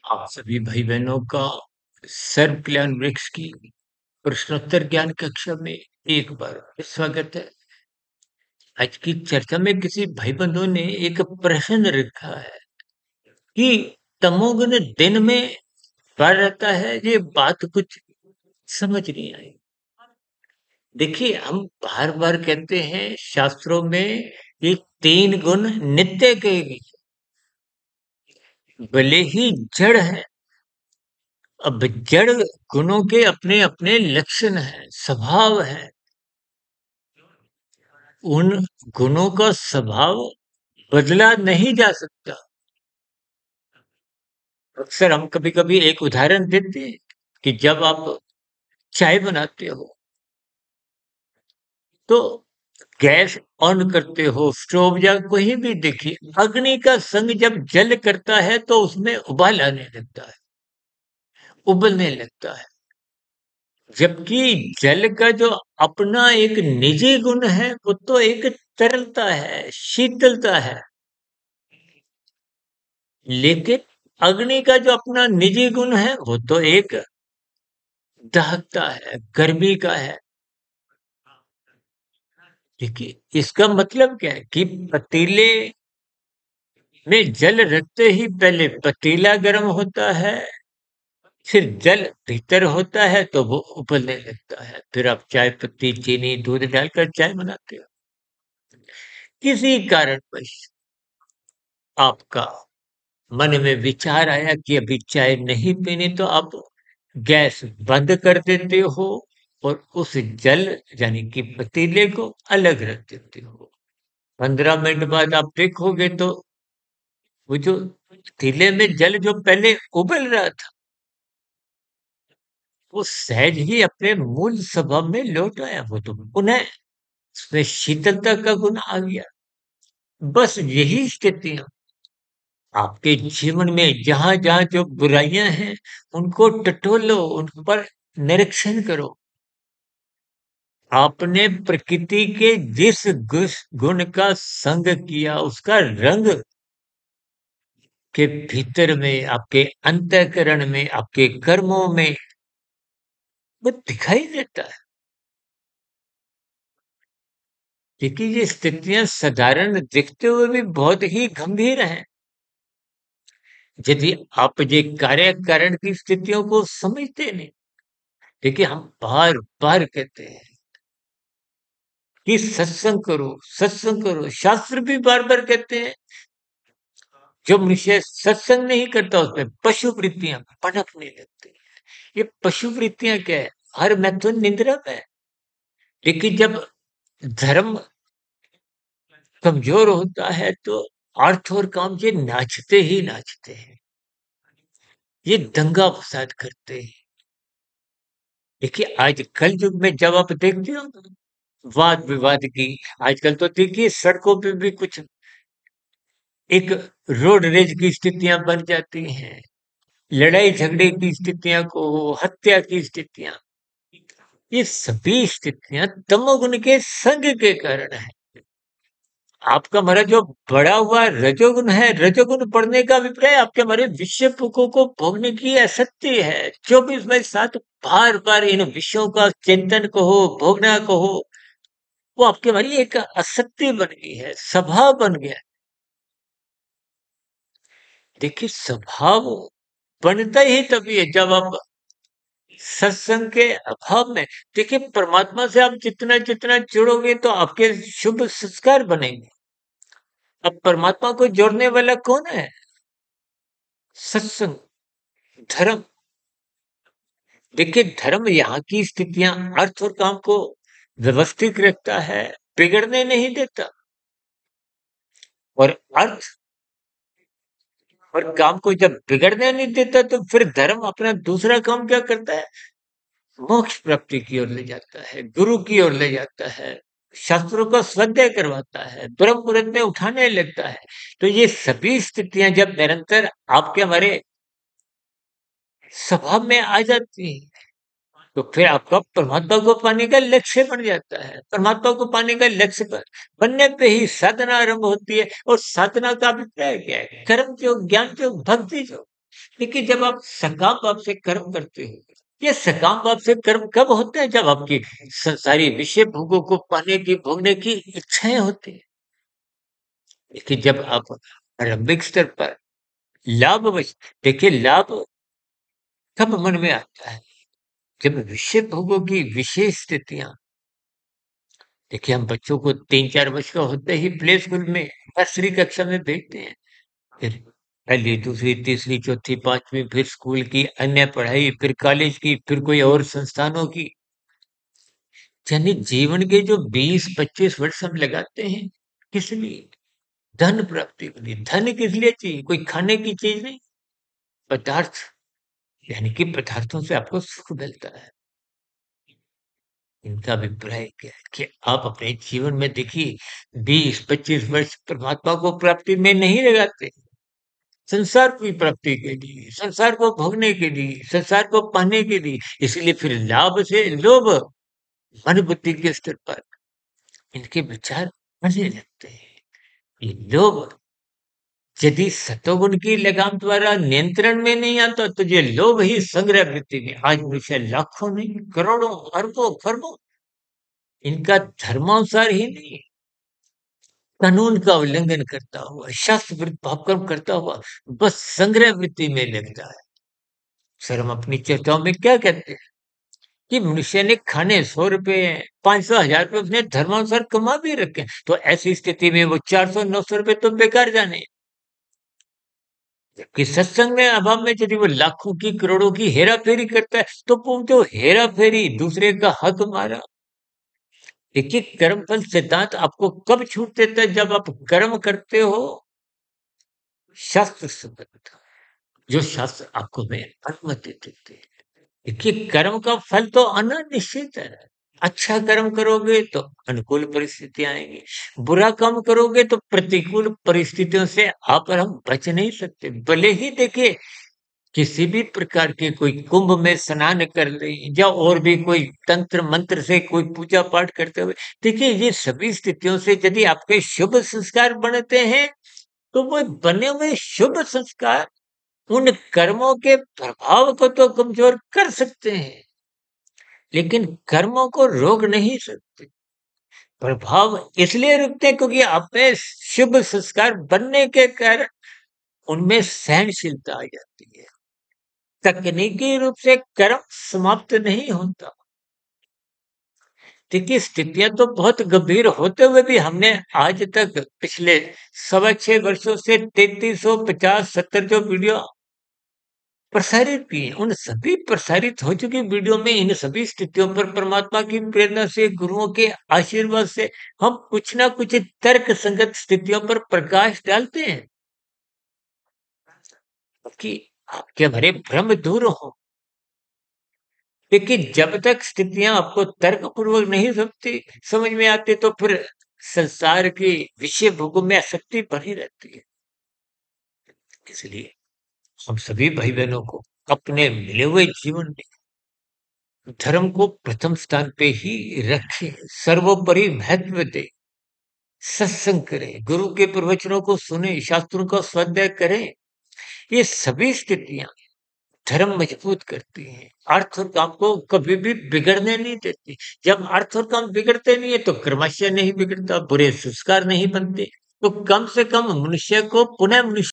आप सभी भाई बहनों का सर्व कल्याण वृक्ष की प्रश्नोत्तर ज्ञान कक्षा में एक बार फिर स्वागत है। आज की चर्चा में किसी भाई बंधु ने एक प्रश्न रखा है कि तमोगुण दिन में बढ़ रहता है, ये बात कुछ समझ नहीं आई। देखिए, हम बार बार कहते हैं शास्त्रों में ये तीन गुण नित्य के भी, भले ही जड़ है। अब जड़ गुणों के अपने अपने लक्षण हैं, स्वभाव है। उन गुणों का स्वभाव बदला नहीं जा सकता। अक्सर हम कभी कभी एक उदाहरण देते हैं कि जब आप चाय बनाते हो तो गैस ऑन करते हो, स्टोव या कोई भी, देखिए अग्नि का संग जब जल करता है तो उसमें उबाल आने लगता है, उबलने लगता है। जबकि जल का जो अपना एक निजी गुण है वो तो एक तरलता है, शीतलता है। लेकिन अग्नि का जो अपना निजी गुण है वो तो एक दहकता है, गर्मी का है। देखिए इसका मतलब क्या है कि पतीले में जल रखते ही पहले पतीला गर्म होता है, फिर जल भीतर होता है तो वो उबलने लगता है, फिर आप चाय पत्ती, चीनी, दूध डालकर चाय बनाते हो। किसी कारणवश आपका मन में विचार आया कि अभी चाय नहीं पीनी, तो आप गैस बंद कर देते हो और उस जल यानी कि पतीले को अलग रख देते हो। 15 मिनट बाद आप देखोगे तो वो जो पतीले में जल जो पहले उबल रहा था वो सहज ही अपने मूल स्वभाव में लौट आया। वो तो पुनः उसमें शीतलता का गुण आ गया। बस यही स्थितियां आपके जीवन में जहां जहां जो बुराइयां हैं उनको टटोलो, उन पर निरीक्षण करो। आपने प्रकृति के जिस गुण का संग किया उसका रंग के भीतर में, आपके अंतःकरण में, आपके कर्मों में वो दिखाई देता है। क्योंकि ये स्थितियां साधारण दिखते हुए भी बहुत ही गंभीर हैं। यदि आप ये कार्य कारण की स्थितियों को समझते नहीं। देखिए हम बार बार कहते हैं कि सत्संग करो, सत्संग करो। शास्त्र भी बार बार कहते हैं जो मनुष्य सत्संग नहीं करता उसमें पशु वृत्तियां पनपने लगती हैं। ये पशु वृत्तियां क्या है? हर में तो निंद्रा में है। लेकिन जब धर्म कमजोर होता है तो अर्थ और काम ये नाचते ही नाचते हैं, ये दंगा फसाद करते हैं। देखिए आज कल युग में जब आप देखते हो वाद विवाद की, आजकल तो देखिए सड़कों पे भी कुछ एक रोड रेज की स्थितियां बन जाती हैं, लड़ाई झगड़े की स्थितियां को, हत्या की स्थितियां। ये सभी स्थितियां तमोगुण के संग के कारण है। आपका हमारा जो बढ़ा हुआ रजोगुण है, रजोगुण बढ़ने का अभिप्राय आपके हमारे विषय सुखों को भोगने की आसक्ति है। 24/7 बार बार इन विषयों का चिंतन कहो, भोगना कहो, वो आपके हमारे लिए एक आसक्ति बन गई है, स्वभाव बन गया है। देखिए स्वभाव बनता ही तभी है जब आप सत्संग के अभाव में, देखिए परमात्मा से आप जितना जितना जुड़ोगे तो आपके शुभ संस्कार बनेंगे। अब परमात्मा को जोड़ने वाला कौन है? सत्संग, धर्म। देखिए धर्म यहाँ की स्थितियां, अर्थ और काम को व्यवस्थित रखता है, बिगड़ने नहीं देता। और अर्थ और काम को जब बिगड़ने नहीं देता तो फिर धर्म अपना दूसरा काम क्या करता है? मोक्ष प्राप्ति की ओर ले जाता है, गुरु की ओर ले जाता है, शास्त्रों का स्वाध्याय करवाता है, ब्रह्म मुहूर्त में उठाने लगता है। तो ये सभी स्थितियां जब निरंतर आपके हमारे स्वभाव में आ जाती हैं तो फिर आपका परमात्मा को पाने का लक्ष्य बन जाता है। परमात्मा को पाने का लक्ष्य बनने पे ही साधना आरंभ होती है। और साधना का अभिप्राय क्या है? कर्म योग, ज्ञान योग, भक्ति योग। देखिए, जब आप सकाम भाव से कर्म करते हो, ये सकाम भाव से कर्म कब होते हैं? जब आपकी संसारी विषय भोगों को पाने की, भोगने की इच्छाएँ होती हैं। देखिए, जब आप आरंभिक स्तर पर लाभवश देखिए, लाभ कब मन में आता है? जब विषय भोगों की विशेष स्थितियाँ देखिए, हम बच्चों को 3-4 वर्ष का होते ही प्ले स्कूल में नर्सरी कक्षा में भेजते हैं। फिर पहली, दूसरी, तीसरी, चौथी, 5वीं फिर स्कूल की अन्य पढ़ाई, फिर कॉलेज की, फिर कोई और संस्थानों की। यानी जीवन के जो 20-25 वर्ष हम लगाते हैं, किस लिए? धन प्राप्ति के लिए। धन किस लिए चाहिए? कोई खाने की चीज़ नहीं, पदार्थ यानी कि पदार्थों से आपको सुख मिलता है। इनका अभिप्राय क्या है कि आप अपने जीवन में देखिए 20-25 वर्ष परमात्मा को प्राप्ति में नहीं लगाते। संसार की प्राप्ति के लिए, संसार को भोगने के लिए, संसार को पाने के लिए। इसीलिए फिर लाभ से लोभ मन बुद्धि के स्तर पर इनके विचार बढ़ने लगते हैं। ये लोभ यदि सतोगुण की लगाम द्वारा नियंत्रण में नहीं आता तो ये लोभ ही संग्रह वृत्ति में आज मनुष्य लाखों नहीं, करोड़ों, अरबों, खरबों इनका धर्मानुसार ही नहीं, कानून का उल्लंघन करता हुआ, शास्त्र विरुद्ध पाप कर्म करता हुआ बस संग्रह वृत्ति में लगता है। सर, हम अपनी चर्चाओं में क्या कहते हैं कि मनुष्य ने खाने 100 रुपए 500 1000 रुपए अपने धर्मानुसार कमा भी रखे, तो ऐसी स्थिति में वो 400 900 रुपए तो बेकार जाने। जबकि सत्संग में अभाव में यदि वो लाखों की करोड़ों की हेरा फेरी करता है तो वो जो हेरा फेरी दूसरे का हक मारा। देखिए, कर्म फल सिद्धांत आपको कब छूट देता है? जब आप कर्म करते हो शास्त्र संबद्ध, जो शास्त्र आपको में अनुमति देते हैं। देखिए, कर्म का फल तो अनिश्चित है। अच्छा कर्म करोगे तो अनुकूल परिस्थितियां आएंगी, बुरा काम करोगे तो प्रतिकूल परिस्थितियों से आप और हम बच नहीं सकते। भले ही देखिए, किसी भी प्रकार के कोई कुंभ में स्नान कर ले या और भी कोई तंत्र मंत्र से कोई पूजा पाठ करते हुए, देखिए ये सभी स्थितियों से यदि आपके शुभ संस्कार बनते हैं तो वो बने हुए शुभ संस्कार उन कर्मों के प्रभाव को तो कमजोर कर सकते हैं, लेकिन कर्मों को रोक नहीं सकते। प्रभाव इसलिए रुकते हैं क्योंकि आप में शुभ संस्कार बनने के कारण उनमें सहनशीलता आ जाती है। तकनीकी रूप से कर्म समाप्त नहीं होता। देखिए, स्थितियां तो बहुत गंभीर होते हुए भी हमने आज तक पिछले 6.25 वर्षों से 3350-70 जो वीडियो प्रसारित की, उन सभी प्रसारित हो चुकी वीडियो में इन सभी स्थितियों पर परमात्मा की प्रेरणा से, गुरुओं के आशीर्वाद से हम कुछ ना कुछ तर्क संगत स्थितियों पर प्रकाश डालते हैं कि आपके हमारे भ्रम दूर हो। देखिए, जब तक स्थितियां आपको तर्कपूर्वक नहीं समझ में आती तो फिर संसार की विषय भोगों में आसक्ति बनी रहती है। इसलिए हम सभी भाई बहनों को अपने मिले हुए जीवन में धर्म को प्रथम स्थान पे ही रखें, सर्वोपरि महत्व दें, सत्संग करें, गुरु के प्रवचनों को सुने, शास्त्रों का स्वाध्याय करें। ये सभी स्थितियां धर्म मजबूत करती हैं, अर्थ और काम को कभी भी बिगड़ने नहीं देती। जब अर्थ और काम बिगड़ते नहीं है तो क्रमशः नहीं बिगड़ता, बुरे संस्कार नहीं बनते, तो कम से कम मनुष्य को पुनः मनुष्य